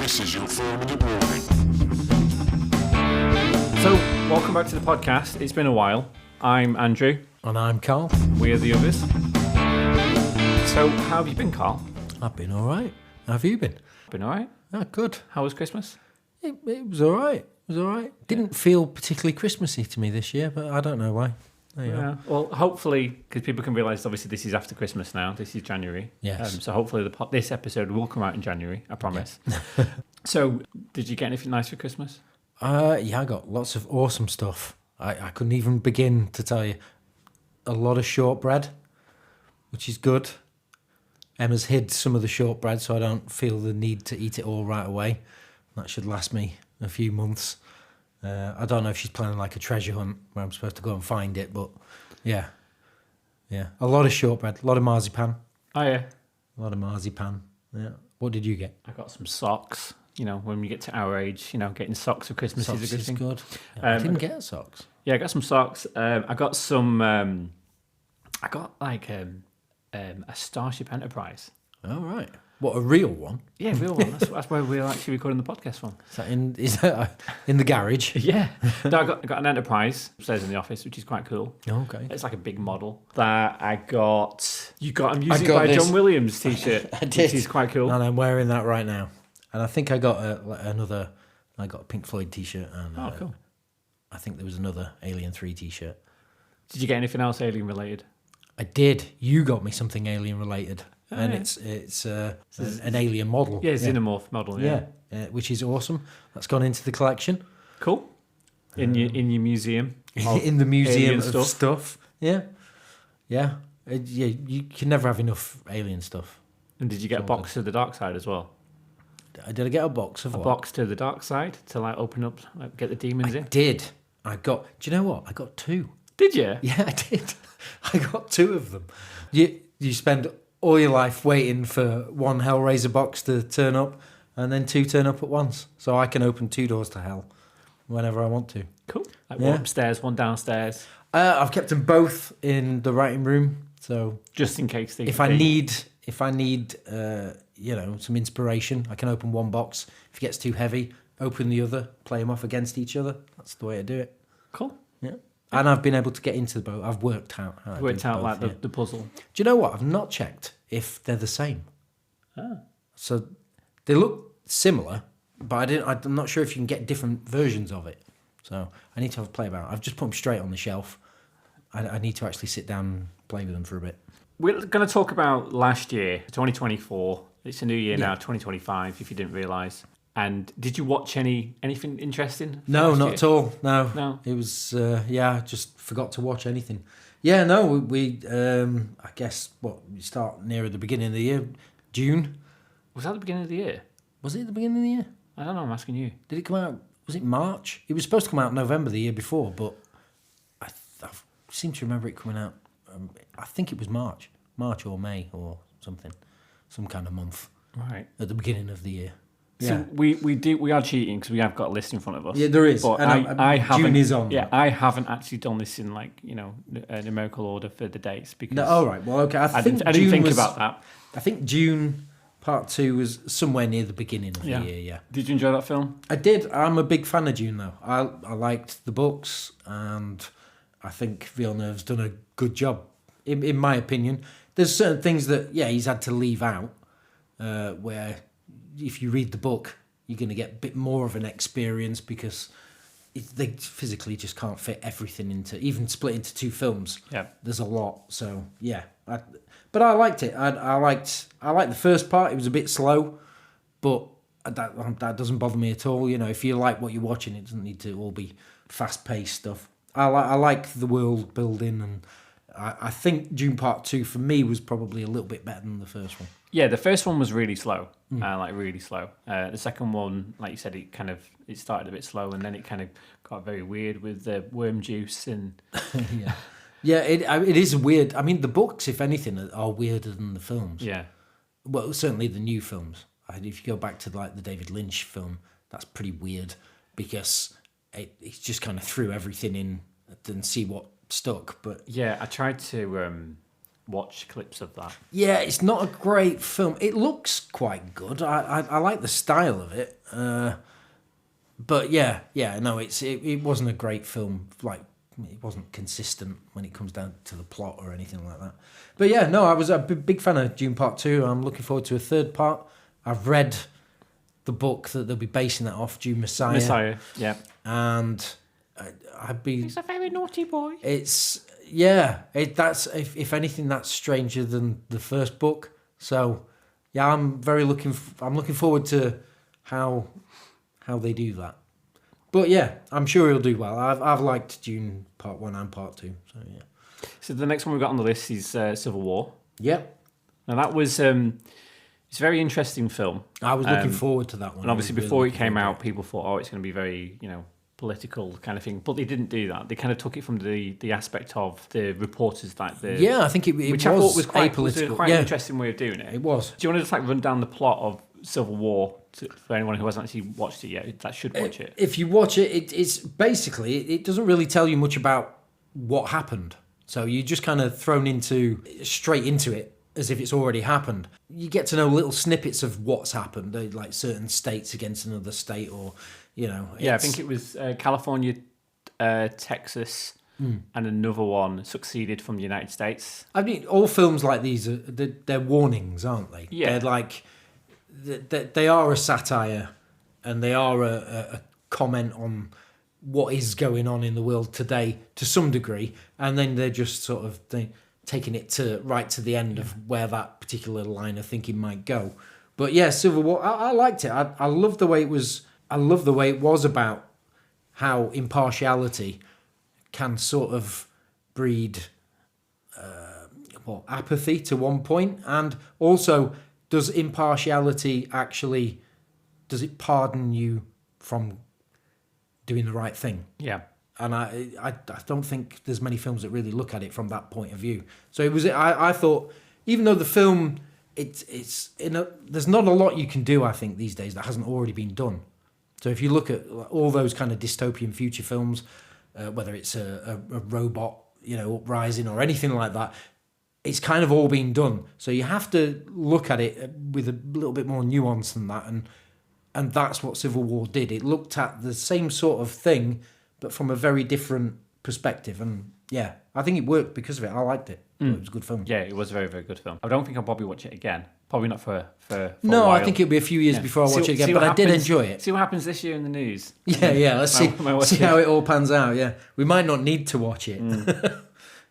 This is your 4-minute warning. So, welcome back to the podcast. It's been a while. I'm Andrew. And I'm Carl. We are the others. So, how have you been, Carl? I've been all right. How have you been? Been all right. Ah, good. How was Christmas? It was all right. It was all right. Didn't feel particularly Christmassy to me this year, but I don't know why. There you are. Well, hopefully, because people can realise, obviously, this is after Christmas now. This is January. Yes. So, hopefully, this episode will come out in January. I promise. Yeah. So, did you get anything nice for Christmas? Yeah, I got lots of awesome stuff. I couldn't even begin to tell you. A lot of shortbread, which is good. Emma's hid some of the shortbread so I don't feel the need to eat it all right away. That should last me a few months. I don't know if she's planning like a treasure hunt where I'm supposed to go and find it, but yeah. A lot of shortbread, a lot of marzipan. Oh, yeah. A lot of marzipan, yeah. What did you get? I got some socks. You know, when we get to our age, getting socks for Christmas Socks is a good thing. Good. Yeah, I didn't get socks. Yeah, I got some socks. I got some. I got like a Starship Enterprise. Oh right, what, a real one? Yeah, real one. That's where we're actually recording the podcast from. Is that in the garage? Yeah, no, I got an Enterprise upstairs in the office, which is quite cool. Okay, it's like a big model that I got. You got a Music got by this. John Williams t-shirt, I did. which is quite cool. And I'm wearing that right now. And I think I got another. I got a Pink Floyd t-shirt, and Cool. I think there was another Alien 3 t-shirt. Did you get anything else alien related? I did. You got me something alien related, and yeah. it's an alien model. Yeah, Xenomorph model. Yeah, which is awesome. That's gone into the collection. Cool. In your museum. In the museum alien of stuff. Yeah. You can never have enough alien stuff. And did you get a box to the dark side as well? Did I get a box of what? A box to the dark side to like open up, like, get the demons in? Did. Do you know what? I got 2. Did you? Yeah, I did. I got 2 of them. You spend all your life waiting for one Hellraiser box to turn up, and then 2 turn up at once. So I can open 2 doors to hell whenever I want to. Cool. Like one upstairs, one downstairs. I've kept them both in the writing room, so just in case if I need some inspiration, I can open one box. If it gets too heavy, open the other, play them off against each other. That's the way I do it. Cool. Yeah. And I've been able to get into the boat. I've worked out how the puzzle. Do you know what? I've not checked if they're the same. Ah. So they look similar, but I'm not sure if you can get different versions of it. So I need to have a play about it. I've just put them straight on the shelf. I need to actually sit down and play with them for a bit. We're going to talk about last year, 2024. It's a new year now, 2025, if you didn't realise. And did you watch anything interesting? No, not at all. No. It was, I just forgot to watch anything. Yeah, no, we I guess, we start nearer the beginning of the year. June. Was that the beginning of the year? Was it the beginning of the year? I don't know, I'm asking you. Did it come out, was it March? It was supposed to come out in November the year before, but I seem to remember it coming out, I think it was March or May or something, some kind of month. Right. At the beginning of the year. So yeah. we are cheating because we have got a list in front of us. Yeah, there is. But I haven't. June is on. Yeah, I haven't actually done this in a numerical order for the dates because. No, all right. Well, okay. I didn't think about that. I think June Part 2 was somewhere near the beginning of the year. Yeah. Did you enjoy that film? I did. I'm a big fan of Dune, though. I liked the books, and I think Villeneuve's done a good job, in my opinion. There's certain things that he's had to leave out, where. If you read the book, you're going to get a bit more of an experience because they physically just can't fit everything even split into 2 films. Yeah, there's a lot. So but I liked it. I liked the first part. It was a bit slow, but that doesn't bother me at all. If you like what you're watching, it doesn't need to all be fast paced stuff. I like the world building, and I think Dune Part 2 for me was probably a little bit better than the first one. Yeah, the first one was really slow, really slow. The second one, like you said, it started a bit slow, and then it kind of got very weird with the worm juice and. It is weird. I mean, the books, if anything, are weirder than the films. Yeah. Well, certainly the new films. If you go back to like the David Lynch film, that's pretty weird because it just kind of threw everything in and see what stuck. But yeah, I tried to watch clips of that. Yeah, it's not a great film. It looks quite good. I like the style of it. But no, it wasn't a great film. Like, it wasn't consistent when it comes down to the plot or anything like that. But yeah, no, I was a big fan of Dune Part 2. I'm looking forward to a third part. I've read the book that they'll be basing that off, Dune Messiah. Yeah. And I'd be... He's a very naughty boy. It's... that's if anything, that's stranger than the first book. So, yeah, I'm looking forward to how they do that. But yeah, I'm sure he'll do well. I've liked Dune Part 1 and Part 2. So yeah. So the next one we've got on the list is Civil War. Yep. Now that was it's a very interesting film. I was looking forward to that one. And obviously before it came out, people thought, it's going to be very, political kind of thing. But they didn't do that. They kind of took it from the aspect of the reporters I think it which was I thought was apolitical. Quite an interesting way of doing it. It was. Do you want to just run down the plot of Civil War for anyone who hasn't actually watched it yet? That should watch it. If you watch it, it's basically, it doesn't really tell you much about what happened. So you're just kind of thrown straight into it as if it's already happened. You get to know little snippets of what's happened, like certain states against another state, or I think it was California, Texas, and another one succeeded from the United States. I mean, all films like these they're warnings, aren't they? Yeah, they're like they are a satire, and they are a comment on what is going on in the world today to some degree, and then they're just sort of taking it right to the end of where that particular line of thinking might go. But yeah, Civil War, I liked it. I love the way it was. I love the way it was about how impartiality can sort of breed apathy to one point, and also does impartiality does it pardon you from doing the right thing? Yeah. And I don't think there's many films that really look at it from that point of view. So it was. I thought, even though the film, there's not a lot you can do, I think, these days that hasn't already been done. So if you look at all those kind of dystopian future films, whether it's a robot, uprising or anything like that, it's kind of all been done. So you have to look at it with a little bit more nuance than that, and that's what Civil War did. It looked at the same sort of thing, but from a very different perspective. And yeah, I think it worked because of it. I liked it. It was a good film. Yeah, it was a very, very good film. I don't think I'll probably watch it again. Probably not for no, a while. I think it'll be a few years before I watch it again, but I did enjoy it. See what happens this year in the news. Yeah, let's see how it all pans out. Yeah, we might not need to watch it.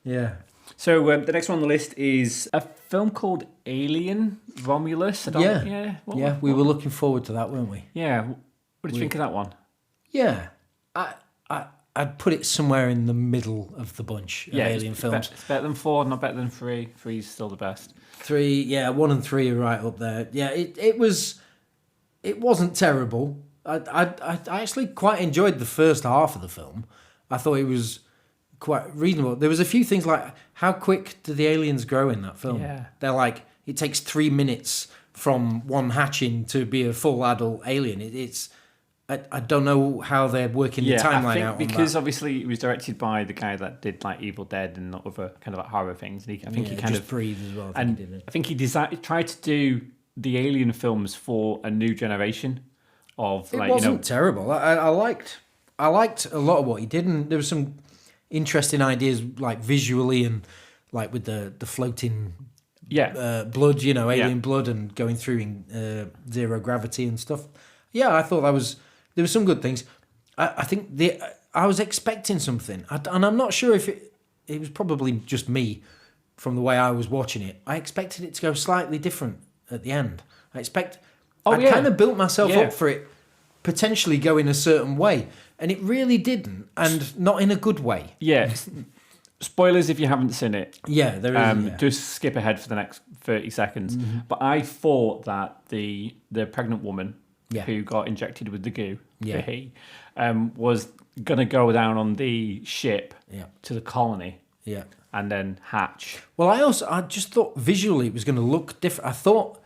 Yeah. So the next one on the list is a film called Alien Romulus. We were looking forward to that, weren't we? Yeah. What did you think of that one? Yeah, I'd put it somewhere in the middle of the bunch of Alien films. It's better than 4, not better than 3. 3's still the best. 1 and 3 are right up there. Yeah, it wasn't terrible. I actually quite enjoyed the first half of the film. I thought it was quite reasonable. There was a few things like, how quick do the aliens grow in that film? Yeah. They're like, it takes 3 minutes from one hatching to be a full adult alien. I don't know how they're working the timeline out on because that. Obviously it was directed by the guy that did like Evil Dead and other kind of like horror things. And I think he kind just of Breathe as well. I think he tried to do the Alien films for a new generation of it wasn't terrible. I liked a lot of what he did, and there was some interesting ideas like visually and like with the floating blood, alien blood, and going through in zero gravity and stuff. Yeah, I thought there were some good things. I think I was expecting something, and I'm not sure if it was probably just me from the way I was watching it. I expected it to go slightly different at the end. I kind of built myself up for it potentially going a certain way, and it really didn't, and not in a good way. Yeah. Spoilers if you haven't seen it. Yeah, there is. Just skip ahead for the next 30 seconds. Mm-hmm. But I thought that the pregnant woman who got injected with the goo, was going to go down on the ship to the colony and then hatch. Well, I just thought visually it was going to look different. I thought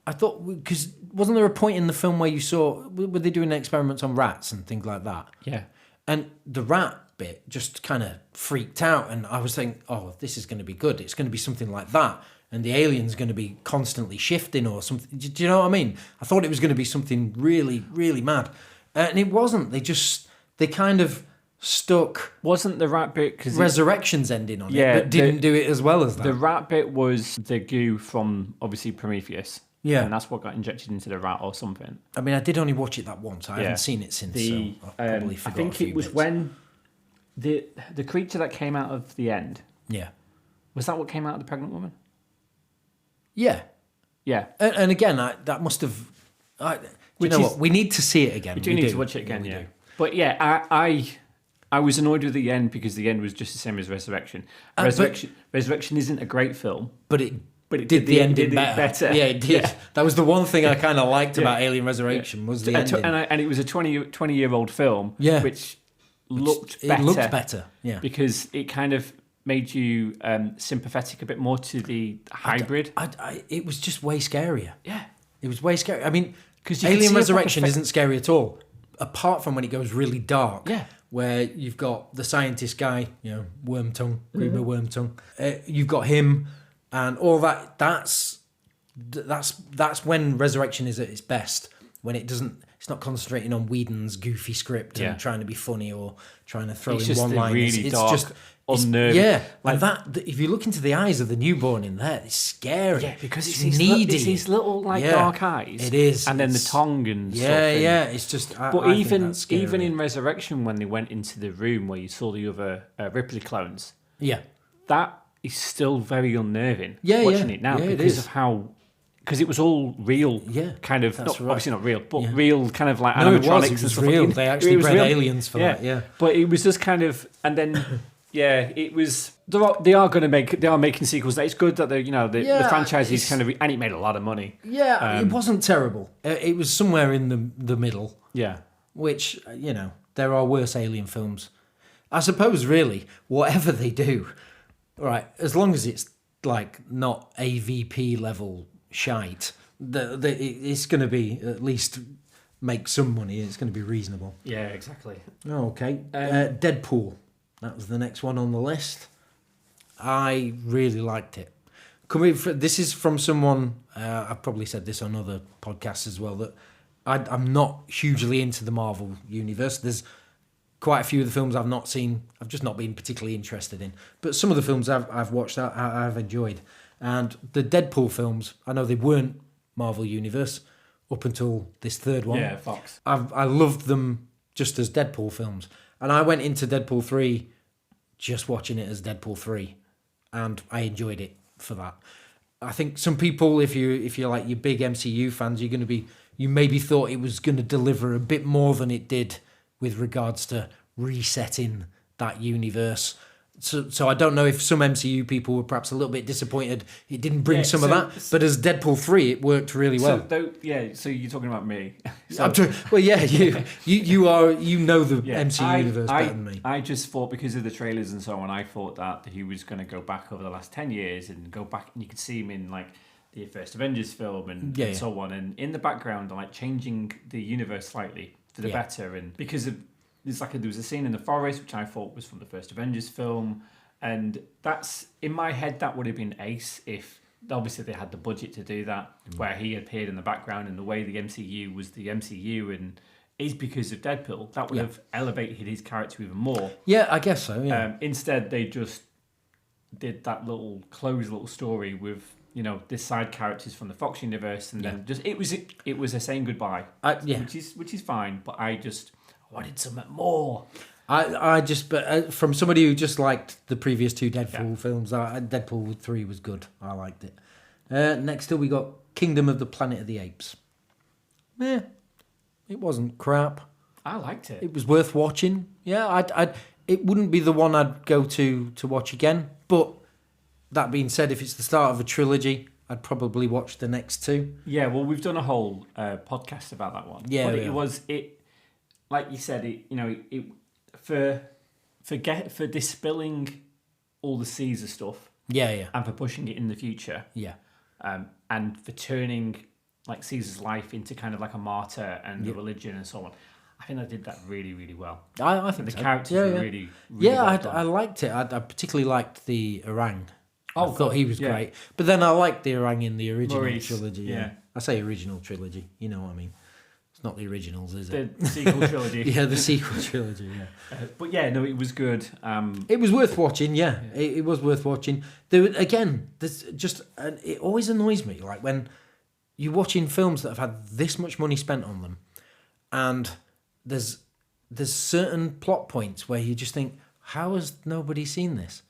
because wasn't there a point in the film where you saw, were they doing experiments on rats and things like that? Yeah. And the rat bit just kind of freaked out, and I was thinking, oh, this is going to be good. It's going to be something like that, and the alien's going to be constantly shifting or something. Do you know what I mean? I thought it was going to be something really, really mad, and it wasn't. They kind of stuck. Wasn't the rat bit because Resurrection's ending on it, but didn't do it as well as that. The rat bit was the goo from obviously Prometheus. Yeah. And that's what got injected into the rat or something. I mean, I did only watch it that once. I haven't seen it since, so I probably forgot I think it was when the creature that came out of the end. Yeah. Was that what came out of the pregnant woman? Yeah. Yeah. And again, that must have... you know what? We need to see it again. We do need to watch it again, yeah. But yeah, I was annoyed with the end because the end was just the same as Resurrection. Resurrection isn't a great film. But it did the ending better. Yeah, it did. Yeah. That was the one thing I kind of liked about Alien Resurrection was the ending. And it was a 20-year-old film, which looked better. It looked better, yeah. Because it kind of made you sympathetic a bit more to the hybrid. It was just way scarier. Yeah. It was way scary. I mean, because Alien Resurrection isn't scary at all, apart from when it goes really dark. Yeah. Where you've got the scientist guy, worm tongue, creeper worm tongue. You've got him... And all that, that's when Resurrection is at its best, when it's not concentrating on Whedon's goofy script and trying to be funny or trying to throw in one line. Really dark, unnerving. Yeah, like that. If you look into the eyes of the newborn in there, it's scary. Yeah, because it's needy. It's these little dark eyes. It is, and then the tongue and stuff. Yeah. It's just. But even in Resurrection, when they went into the room where you saw the other Ripley clones, that. Is still very unnerving watching it now because of how it was all real kind of obviously not real but real kind of like animatronics it was and stuff real. Like, they actually bred aliens for that but it was just kind of and then it was they are making sequels. It's good that the franchise is kind of and it made a lot of money. It wasn't terrible. It was somewhere in the middle, which there are worse alien films. I suppose really whatever they do, right, as long as it's like not AVP level shite, it's going to be at least make some money. It's going to be reasonable. Yeah, exactly. Okay. Deadpool. That was the next one on the list. I really liked it. This is from someone, I've probably said this on other podcasts as well, that I'm not hugely into the Marvel universe. There's quite a few of the films I've not seen, I've just not been particularly interested in. But some of the films I've watched, I've enjoyed. And the Deadpool films, I know they weren't Marvel Universe up until this third one. Yeah, Fox. I loved them just as Deadpool films. And I went into Deadpool 3 just watching it as Deadpool 3. And I enjoyed it for that. I think some people, if you're like your big MCU fans, you maybe thought it was going to deliver a bit more than it did with regards to resetting that universe. So I don't know if some MCU people were perhaps a little bit disappointed it didn't bring some of that, but as Deadpool 3 it worked really well. So you're talking about me. You know the MCU universe better than me. I just thought because of the trailers and so on, I thought that he was going to go back over the last 10 years and go back and you could see him in like the first Avengers film and so on, and in the background like changing the universe slightly for the better, and because of there was a scene in the forest which I thought was from the first Avengers film, and that's in my head that would have been ace if obviously they had the budget to do that, where he appeared in the background and the way the MCU was the MCU and is because of Deadpool. That would have elevated his character even more. Yeah, I guess so. Yeah. Instead, they just did that closed little story with this side characters from the Fox universe, and then just it was a saying goodbye, which is fine. But I wanted something more. But from somebody who just liked the previous two Deadpool films, Deadpool 3 was good. I liked it. Next up, we got Kingdom of the Planet of the Apes. It wasn't crap. I liked it. It was worth watching. Yeah, it wouldn't be the one I'd go to watch again. But that being said, if it's the start of a trilogy, I'd probably watch the next two. Yeah, well, we've done a whole podcast about that one. Yeah, but it was like you said, for dispelling all the Caesar stuff. Yeah. And for pushing it in the future. Yeah. And for turning like Caesar's life into kind of like a martyr and a religion and so on. I think I did that really, really well. I think the so. characters were really, really yeah. well done. I liked it. I particularly liked the orang. Oh, I thought he was great. But then I liked the orang in the original Maurice, trilogy. yeah. I say original trilogy. You know what I mean? It's not the originals, is it? The sequel trilogy. Yeah, the sequel trilogy. Yeah. But yeah, no, it was good. It was worth watching. Yeah, it was worth watching. There's just it always annoys me, like when you're watching films that have had this much money spent on them, and there's certain plot points where you just think, how has nobody seen this?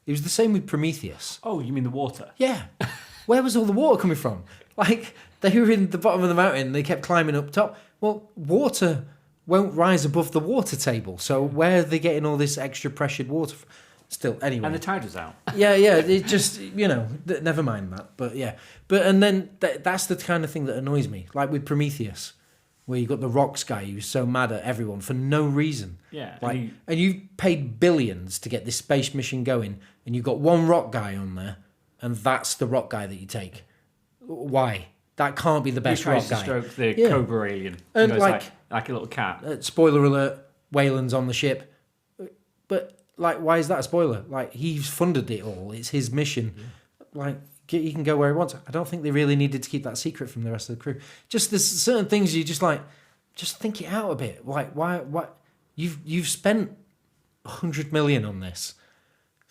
It was the same with Prometheus. Oh, you mean the water? Yeah. Where was all the water coming from? Like, they were in the bottom of the mountain and they kept climbing up top. Well, water won't rise above the water table. So where are they getting all this extra pressured water from? Still, anyway. And the tide was out. Yeah, it just, never mind that. But yeah. And then that's the kind of thing that annoys me. Like with Prometheus, where you got the rocks guy who's so mad at everyone for no reason. Yeah. Like, and you've paid billions to get this space mission going, and you've got one rock guy on there, and that's the rock guy that you take. Why? That can't be the best rock guy. To stroke the Cobra alien. And it's like a little cat. Spoiler alert, Wayland's on the ship. But, like, why is that a spoiler? Like, he's funded it all. It's his mission. Yeah. Like, he can go where he wants. I don't think they really needed to keep that secret from the rest of the crew. Just there's certain things you just think it out a bit. Like, why you've spent 100 million on this.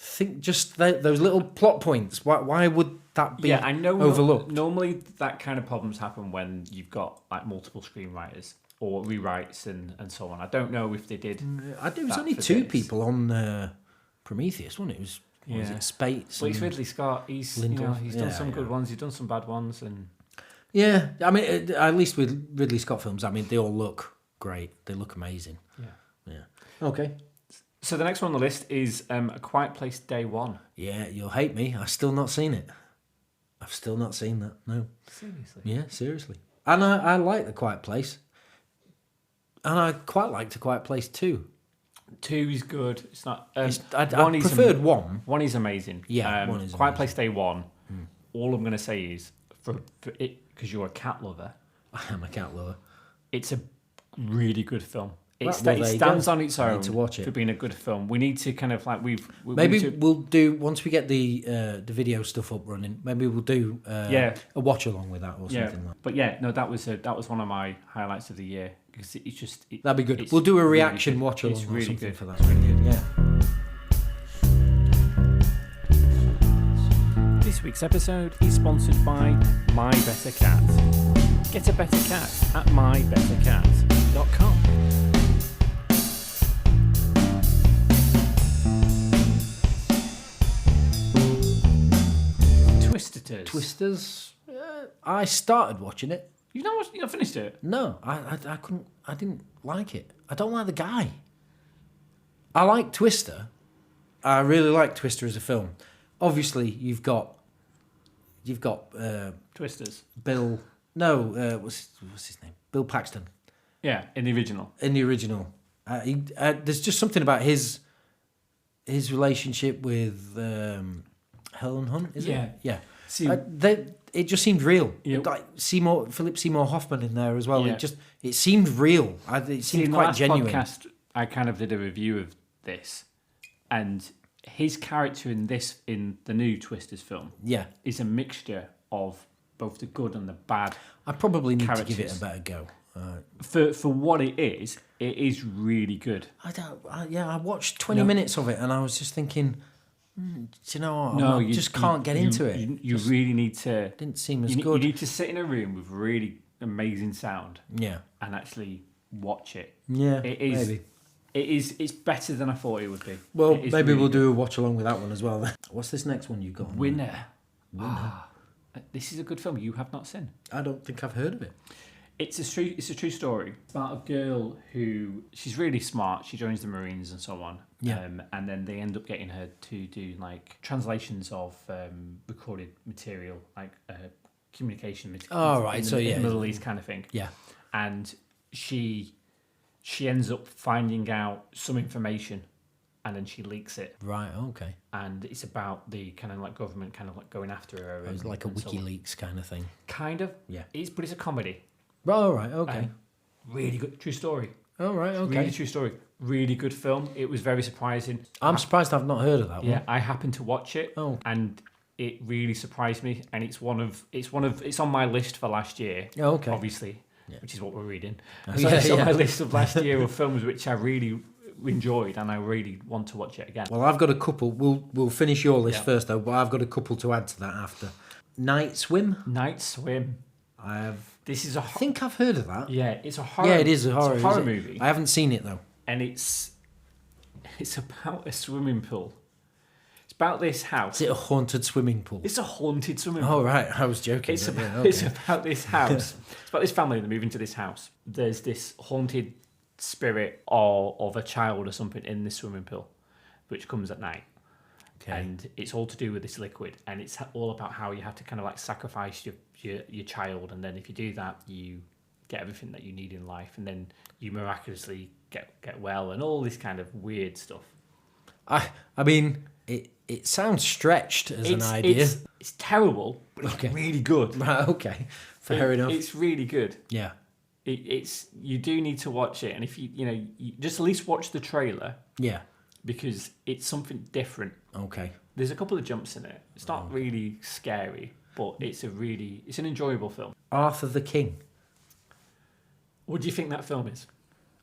Think just those little plot points. Why would that be overlooked? Normally that kind of problems happen when you've got like multiple screenwriters or rewrites and so on. I don't know if they did. There was only two people on Prometheus, wasn't it? Was it Spates? Well, it's Ridley Scott. He's done some good ones. He's done some bad ones, and I mean, at least with Ridley Scott films, I mean, they all look great. They look amazing. Yeah. Okay. So the next one on the list is A Quiet Place Day One. Yeah, you'll hate me. I've still not seen it. I've still not seen that. No. Seriously? Yeah, seriously. And I like The Quiet Place. And I quite liked A Quiet Place 2. 2 is good. It's not. I preferred 1. 1 is amazing. Yeah, 1 is Quiet amazing. Place Day 1. All I'm going to say is, for it, because you're a cat lover. I am a cat lover. It's a really good film. It Well, stands on its own to watch it. for being a good film. We need to kind of like we'll do once we get the video stuff up running. Maybe we'll do a watch along with that or something like. But yeah, no, that was one of my highlights of the year because it's just that'd be good. We'll do a reaction really watch along it's or really something good. for that. It's really good. Yeah. This week's episode is sponsored by My Better Cat. Get a better cat at mybettercat.com. Twisters. I started watching it. You not finished it? No, I couldn't. I didn't like it. I don't like the guy. I like Twister. I really like Twister as a film. Obviously, you've got Twisters. Bill. No, what's his name? Bill Paxton. Yeah, in the original. There's just something about his relationship with Helen Hunt. Is it? Yeah. See, it just seemed real. Yeah. Like Philip Seymour Hoffman in there as well. Yeah. It seemed real. It seemed quite genuine. Podcast, I kind of did a review of this, and his character in the new Twisters film, is a mixture of both the good and the bad. I probably need characters. to give it a better go. For what it is really good. I watched 20 minutes of it and I was just thinking, do you know what? I just can't get into it. You really need to. Didn't seem as good. You need to sit in a room with really amazing sound. Yeah. And actually watch it. Yeah. It is. Maybe. It's better than I thought it would be. Well, maybe we'll do a watch along with that one as well. What's this next one you got? Winner. This is a good film you have not seen. I don't think I've heard of it. It's a true story about a girl who she's really smart. She joins the Marines and so on. Yeah. And then they end up getting her to do like translations of recorded material, like communication material. Oh, right. In the Middle East kind of thing. Yeah. And she ends up finding out some information, and then she leaks it. Right. Okay. And it's about the kind of like government kind of like going after her. It was like a WikiLeaks kind of thing. Kind of. Yeah. But it's a comedy. Oh, right. Okay. Really good. True story. Oh, right, okay. Really true story. Really good film. It was very surprising. I'm surprised I've not heard of that one. Yeah, I happened to watch it. Oh. And it really surprised me. And it's on my list for last year. Oh, okay. Obviously, which is what we're reading. Oh, So yeah, it's on yeah. my list of last year of films which I really enjoyed and I really want to watch it again. Well, I've got a couple. We'll finish your list first, though, but I've got a couple to add to that after. Night Swim. Night Swim. I think I've heard of that. Yeah, it's a horror. Yeah, it is a horror. It's a horror movie. I haven't seen it though. And it's about a swimming pool. It's about this house. Is it a haunted swimming pool? It's a haunted swimming pool. Oh right, I was joking. It's but about, yeah, it's about this house. It's about this family that move into this house. There's this haunted spirit of a child or something in this swimming pool, which comes at night. Okay. And it's all to do with this liquid, and it's all about how you have to kind of like sacrifice your child, and then if you do that, you get everything that you need in life, and then you miraculously get well, and all this kind of weird stuff. I mean, it sounds stretched as an idea. It's terrible, but it's really good. Right, okay, fair enough. It's really good. Yeah. It's you do need to watch it, and if you just at least watch the trailer. Yeah. Because it's something different. Okay. There's a couple of jumps in it. It's not really scary, but it's an enjoyable film. Arthur the King. What do you think that film is?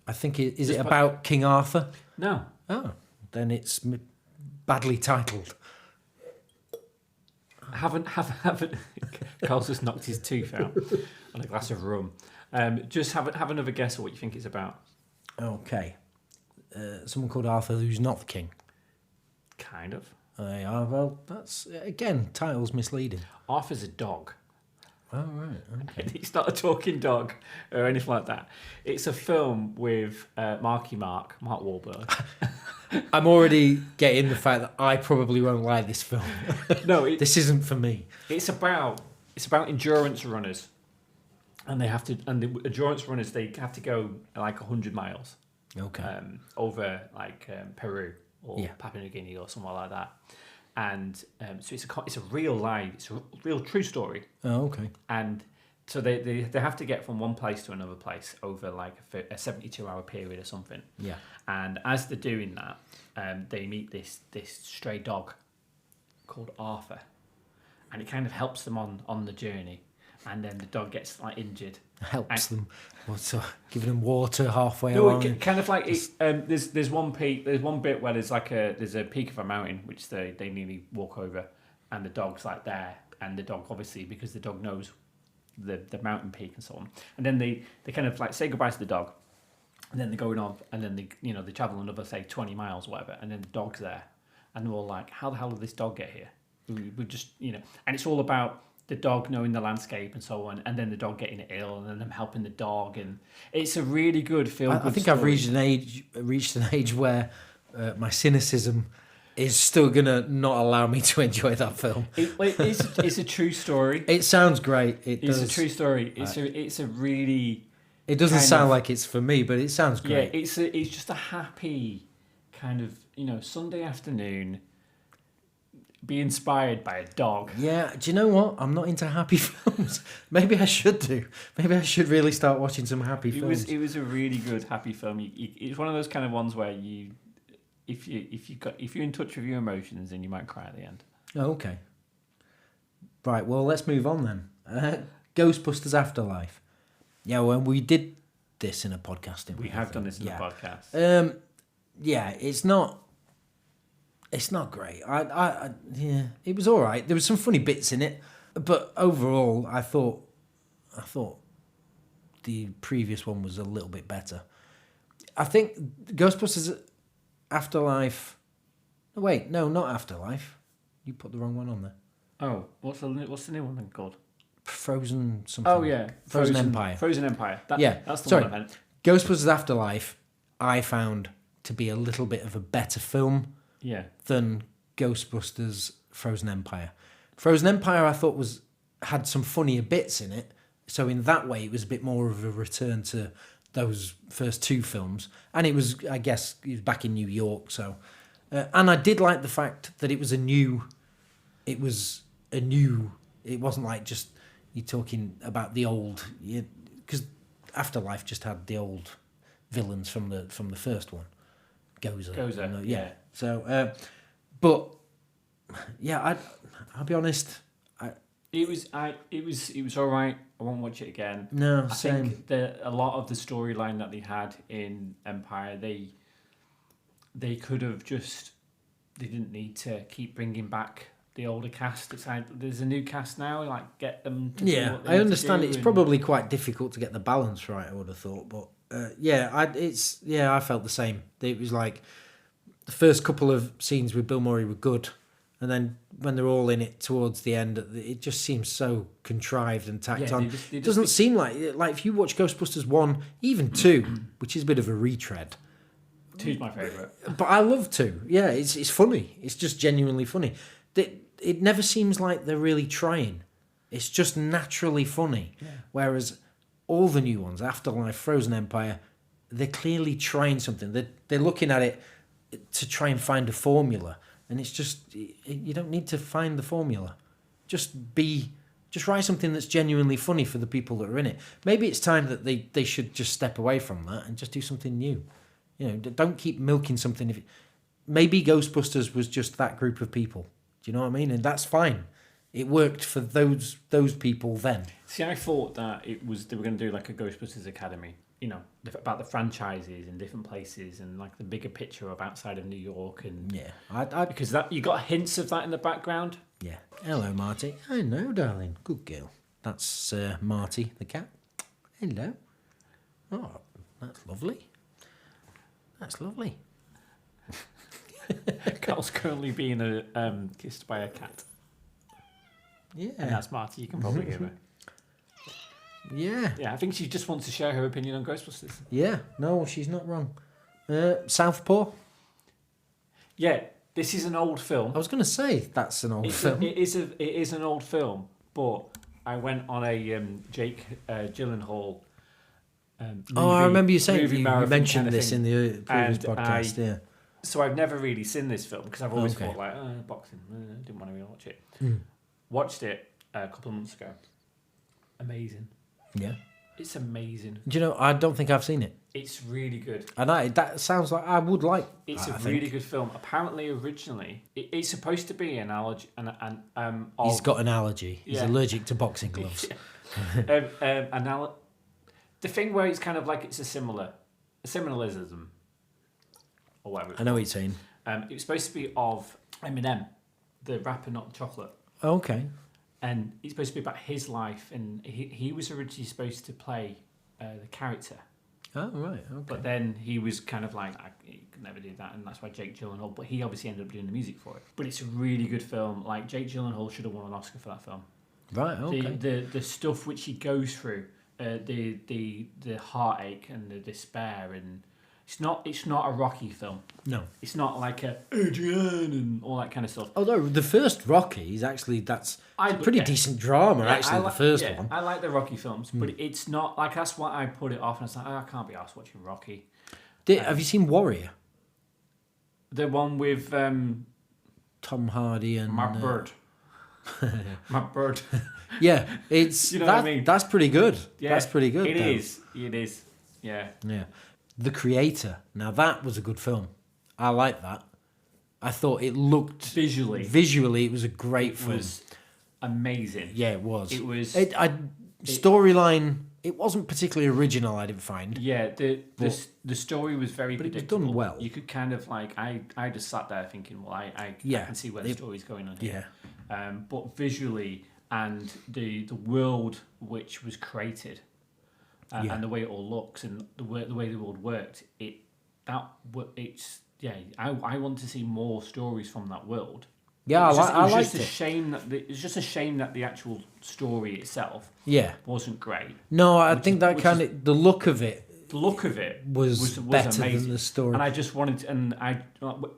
I think is it about King Arthur? No. Oh, then it's badly titled. Haven't. Carl's just knocked his tooth out on a glass of rum. Just have another guess of what you think it's about. Okay. Someone called Arthur who's not the king. Kind of. Well, that's, again, title's misleading. Arthur's a dog. Oh, right. Okay. It's not a talking dog or anything like that. It's a film with Mark Wahlberg. I'm already getting the fact that I probably won't like this film. No, this isn't for me. It's about endurance runners, and the endurance runners, they have to go like 100 miles. Okay. Over like Peru or Papua New Guinea or somewhere like that, and so it's a real true story. Oh, okay. And so they have to get from one place to another place over like a 72-hour period or something. Yeah. And as they're doing that, they meet this stray dog called Arthur, and it kind of helps them on the journey. And then the dog gets like injured. Helps them. What's giving them water halfway along? No, kind of like there's one peak. There's one bit where there's a peak of a mountain which they nearly walk over, and the dog's like there, and the dog obviously, because the dog knows the mountain peak and so on. And then they kind of like say goodbye to the dog, and then they're going on, and then they travel another say 20 miles or whatever, and then the dog's there, and they're all like, how the hell did this dog get here? We just and it's all about the dog knowing the landscape and so on, and then the dog getting ill, and then them helping the dog, and it's a really good film. I think I've reached an age where my cynicism is still gonna not allow me to enjoy that film. It's a true story. It sounds great. It's a true story. It's a really. It doesn't sound like it's for me, but it sounds great. Yeah, it's just a happy kind of Sunday afternoon. Be inspired by a dog. Yeah, do you know what? I'm not into happy films. Maybe I should do. Maybe I should really start watching some happy films. It was a really good happy film. It's one of those kind of ones where if you're in touch with your emotions, then you might cry at the end. Oh, okay. Right. Well, let's move on then. Ghostbusters Afterlife. Yeah, well, we did this in a podcast. Didn't we? We have done this in a podcast. Yeah, it's not great. Yeah, it was all right. There was some funny bits in it, but overall, I thought the previous one was a little bit better. I think Ghostbusters Afterlife. Oh, wait, no, not Afterlife. You put the wrong one on there. Oh, what's the new one then called? Frozen something. Oh yeah, Frozen Empire. Frozen Empire. That's the one I meant. Ghostbusters Afterlife, I found to be a little bit of a better film. Yeah. Than Ghostbusters Frozen Empire. Frozen Empire I thought had some funnier bits in it, so in that way it was a bit more of a return to those first two films, and it was back in New York, so and I did like the fact that it wasn't like just you're talking about the old, because Afterlife just had the old villains from the first one. Gozer. Yeah. So, but yeah, I'll be honest. It was all right. I won't watch it again. No, I same. think a lot of the storyline that they had in Empire, they could have just, they didn't need to keep bringing back the older cast. It's like there's a new cast now. Like get them. To do what they I need to understand. do It's and- probably quite difficult to get the balance right. I would have thought, but I felt the same. It was like the first couple of scenes with Bill Murray were good, and then when they're all in it towards the end, it just seems so contrived and tacked on. They It doesn't seem like if you watch Ghostbusters 1, even 2, which is a bit of a retread. 2's my favourite. But I love 2. Yeah, it's funny. It's just genuinely funny. It never seems like they're really trying. It's just naturally funny. Yeah. Whereas all the new ones, Afterlife, Frozen Empire, they're clearly trying something. They're looking at it to try and find a formula. And it's just, you don't need to find the formula. Just write something that's genuinely funny for the people that are in it. Maybe it's time that they should just step away from that and just do something new. You know, don't keep milking something. Maybe Ghostbusters was just that group of people. Do you know what I mean? And that's fine. It worked for those people then. See, I thought that they were going to do like a Ghostbusters Academy, you know, about the franchises in different places and like the bigger picture of outside of New York and because that you got hints of that in the background. Yeah. Hello, Marty. I know, darling. Good girl. That's Marty the cat. Hello. Oh, that's lovely. That's lovely. Carl's currently being kissed by a cat. Yeah. And that's Marty. You can probably hear her. Yeah. Yeah, I think she just wants to share her opinion on Ghostbusters. Yeah. No, she's not wrong. Southpaw. Yeah, this is an old film. I was going to say that's an old film. It is an old film, but I went on a Jake Gyllenhaal. I remember you saying you marathon mentioned kind of this thing. in the previous podcast. Yeah. So I've never really seen this film because I've always Okay. thought like boxing. Didn't want to really watch it. Mm. Watched it a couple of months ago. Amazing. Yeah. It's amazing. Do you know? I don't think I've seen it, It's really good. and that sounds like I would like. It's I a think. really good film. Apparently, originally, it's supposed to be an allergy. He's got an allergy. He's Yeah. allergic to boxing gloves. The thing where it's kind of like it's a similarism, or whatever. I know what you're saying. It was supposed to be of Eminem, the rapper, not the chocolate. Okay. And it's supposed to be about his life, and he was originally supposed to play the character. Oh right. Okay. But then he was kind of like, he could never do that, and that's why Jake Gyllenhaal. But he obviously ended up doing the music for it. But it's a really good film. Like Jake Gyllenhaal should have won an Oscar for that film. Right. Okay. The stuff which he goes through, the heartache and the despair, and it's not a Rocky film. No. It's not like a Adrian and all that kind of stuff. Although the first Rocky is actually that's a pretty decent drama. Yeah, Actually, the first one. I like the Rocky films, but it's not like that's why I put it off. And it's like I can't be arsed watching Rocky. Have you seen Warrior? The one with Tom Hardy and Matt Bird. Matt Bird. Yeah, it's You know what I mean? That's pretty good. Yeah, That's pretty good. It though. is. It is. Yeah. Yeah. The Creator. Now that was a good film. I like that. I thought it looked visually it was a great film. It was amazing. Yeah, it was. It was. Storyline. It wasn't particularly original. I didn't find. Yeah, the story was very But it was predictable. done well. You could kind of like I just sat there thinking, well, I can see where the story's going on here. Yeah. But visually and the world which was created and the way it all looks and the way the world worked, I want to see more stories from that world. Yeah, I liked it. It's just a shame that the actual story itself wasn't great. No, I think that kind of the look of it. The look of it was better amazing. than the story. And I just wanted to,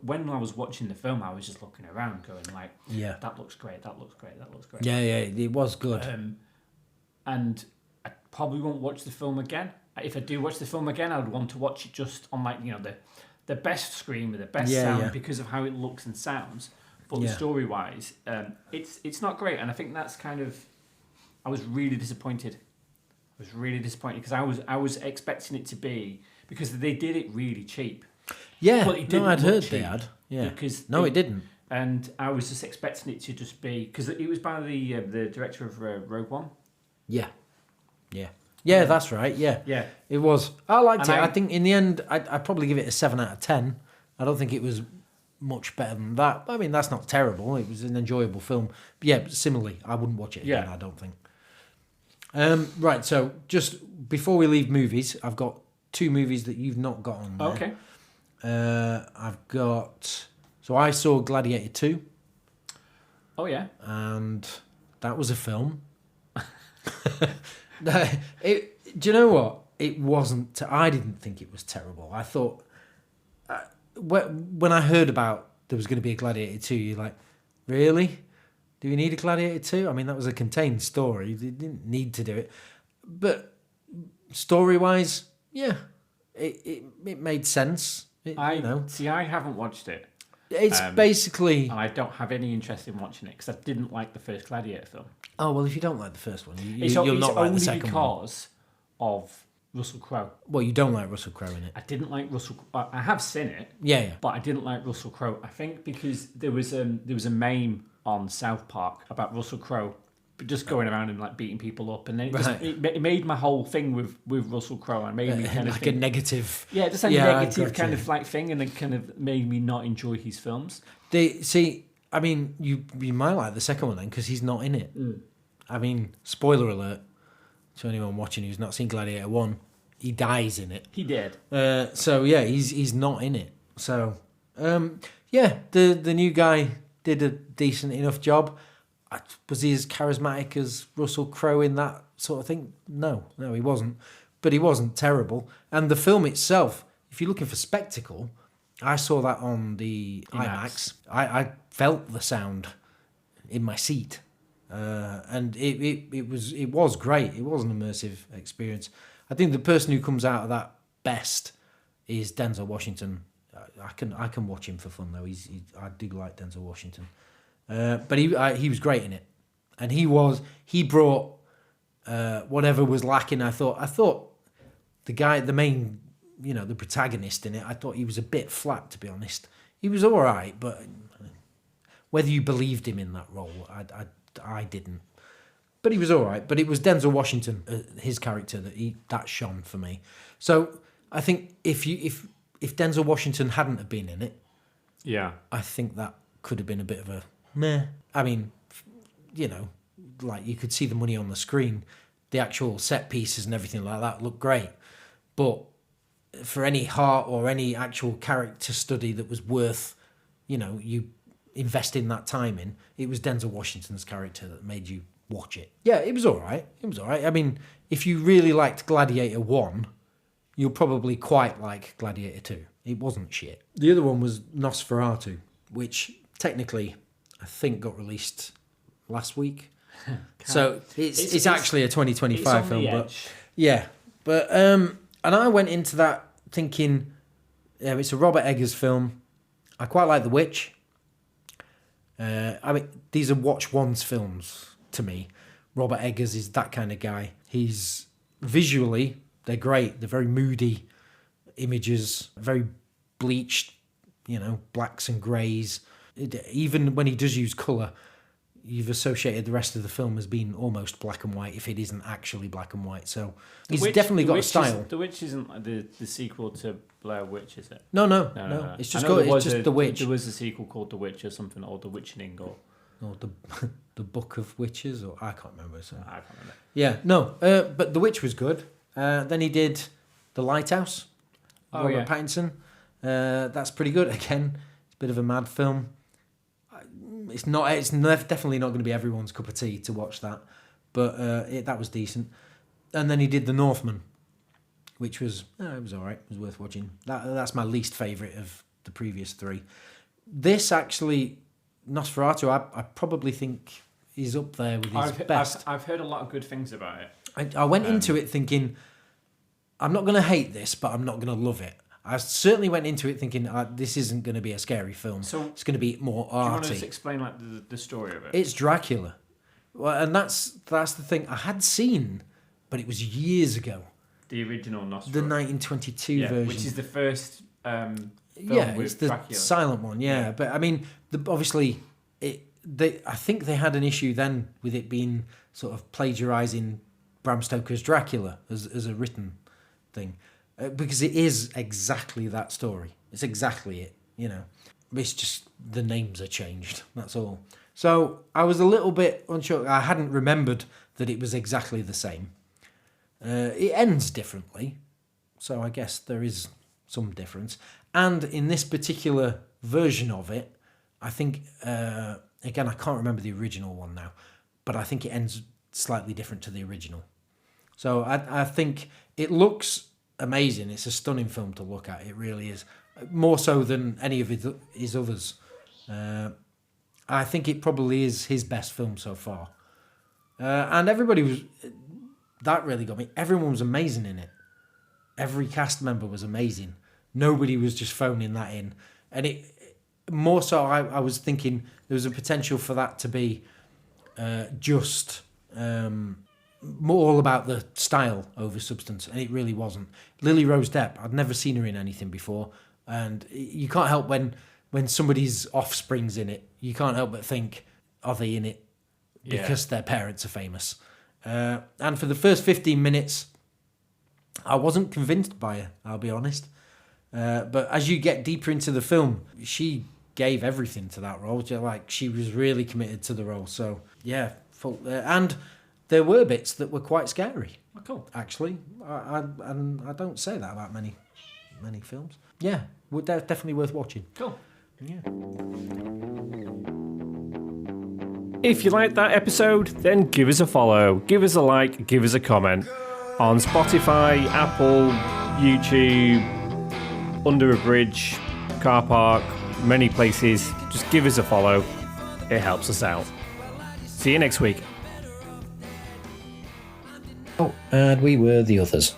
when I was watching the film, I was just looking around going like, that looks great, that looks great, that looks great. Yeah, it was good. And I probably won't watch the film again. If I do watch the film again, I would want to watch it just on like, the best screen with the best sound because of how it looks and sounds. But story-wise, it's not great. And I think that's kind of, I was really disappointed. Because I was expecting it to be because they did it really cheap. Yeah, But it didn't no, I'd look heard cheap they had. Yeah, because no, it didn't. And I was just expecting it to just be because it was by the director of Rogue One. Yeah, yeah, that's right. Yeah, Yeah. it was. I liked And it. I think in the end, I'd probably give it a 7 out of 10. I don't think it was much better than that. I mean, that's not terrible. It was an enjoyable film. But yeah, similarly, I wouldn't watch it again. Yeah. I don't think. Right. So just before we leave movies, I've got 2 movies that you've not got on there. Okay. I've got. So I saw Gladiator 2. Oh yeah. And that was a film. Do you know what? It wasn't. I didn't think it was terrible. I thought when I heard about there was going to be a Gladiator 2, you're like, really? Do we need a Gladiator 2? I mean, that was a contained story. They didn't need to do it, but story-wise, yeah, it made sense. I haven't watched it. It's basically. And I don't have any interest in watching it because I didn't like the first Gladiator film. Oh well, if you don't like the first one, It's you'll not like the second one. because of Russell Crowe. Well, you don't like Russell Crowe in it. I didn't like Russell. I have seen it. Yeah. But I didn't like Russell Crowe. I think because there was a meme on South Park about Russell Crowe just going around and like beating people up, and then it made my whole thing with Russell Crowe and made me kind of like think, a negative. Yeah, just a negative kind of like thing, and it kind of made me not enjoy his films. I mean, you might like the second one then because he's not in it. I mean, spoiler alert to anyone watching who's not seen Gladiator 1, he dies in it. He did. So yeah, he's not in it. So yeah, the new guy did a decent enough job. Was he as charismatic as Russell Crowe in that sort of thing? No, he wasn't. But he wasn't terrible. And the film itself, if you're looking for spectacle, I saw that on the IMAX. I felt the sound in my seat, and it was great. It was an immersive experience. I think the person who comes out of that best is Denzel Washington. I can watch him for fun though. I do like Denzel Washington. But he was great in it, and he brought whatever was lacking. I thought the main, the protagonist in it, I thought he was a bit flat, to be honest. He was all right, but whether you believed him in that role, I didn't. But he was all right. But it was Denzel Washington, his character, that shone for me. So I think if Denzel Washington hadn't have been in it, yeah, I think that could have been a bit of a meh. I mean, like you could see the money on the screen, the actual set pieces and everything like that looked great, but for any heart or any actual character study that was worth, you investing that time in, it was Denzel Washington's character that made you watch it. Yeah, it was all right. I mean, if you really liked Gladiator 1, you'll probably quite like Gladiator 2. It wasn't shit. The other one was Nosferatu, which technically I think got released last week. So it's actually a 2025 film, but yeah. But and I went into that thinking, it's a Robert Eggers film. I quite like The Witch. I mean, these are watch once films to me. Robert Eggers is that kind of guy. He's visually, they're great. They're very moody images, very bleached, blacks and greys. Even when he does use colour, you've associated the rest of the film as being almost black and white if it isn't actually black and white. So he's definitely got a style. The Witch isn't like the sequel to Blair Witch, is it? No. It's just The Witch. There was a sequel called The Witch or something, or The Witchening, or the Book of Witches, or I can't remember. So. I can't remember. Yeah, no, but The Witch was good. Then he did The Lighthouse. Robert Pattinson. That's pretty good. Again, it's a bit of a mad film. It's definitely not going to be everyone's cup of tea to watch that, but that was decent. And then he did The Northman, which was it was all right. It was worth watching. That's my least favourite of the previous 3. This actually, Nosferatu, I probably think is up there with his best. I've heard a lot of good things about it. I went into it thinking, I'm not going to hate this, but I'm not going to love it. I certainly went into it thinking this isn't going to be a scary film. So it's going to be more arty. Do you want to just explain the story of it? It's Dracula, well, and that's the thing I had seen, but it was years ago. The original Nosferatu. The 1922 version. Which is the first film with it's the Dracula. silent one, yeah. But I mean, obviously, I think they had an issue then with it being sort of plagiarising Bram Stoker's Dracula as a written thing. Because it is exactly that story. It's exactly it, you know. It's just the names are changed, that's all. So I was a little bit unsure. I hadn't remembered that it was exactly the same. It ends differently, so I guess there is some difference. And in this particular version of it, I think, again, I can't remember the original one now, but I think it ends slightly different to the original. So I think it looks amazing. It's a stunning film to look at. It really is. More so than any of his others. I think it probably is his best film so far. And everybody was... That really got me. Everyone was amazing in it. Every cast member was amazing. Nobody was just phoning that in. And it more so, I was thinking there was a potential for that to be just more all about the style over substance, and it really wasn't. Lily Rose Depp, I'd never seen her in anything before, and you can't help when somebody's offspring's in it, you can't help but think, are they in it because their parents are famous? And for the first 15 minutes, I wasn't convinced by her, I'll be honest. But as you get deeper into the film, she gave everything to that role. Like, she was really committed to the role. So, yeah. And there were bits that were quite scary. Oh, cool. Actually. And I don't say that about many films. Yeah, definitely worth watching. Cool. Yeah. If you liked that episode, then give us a follow, give us a like, give us a comment on Spotify, Apple, YouTube, under a bridge, car park, many places. Just give us a follow. It helps us out. See you next week. Oh, and we were the others.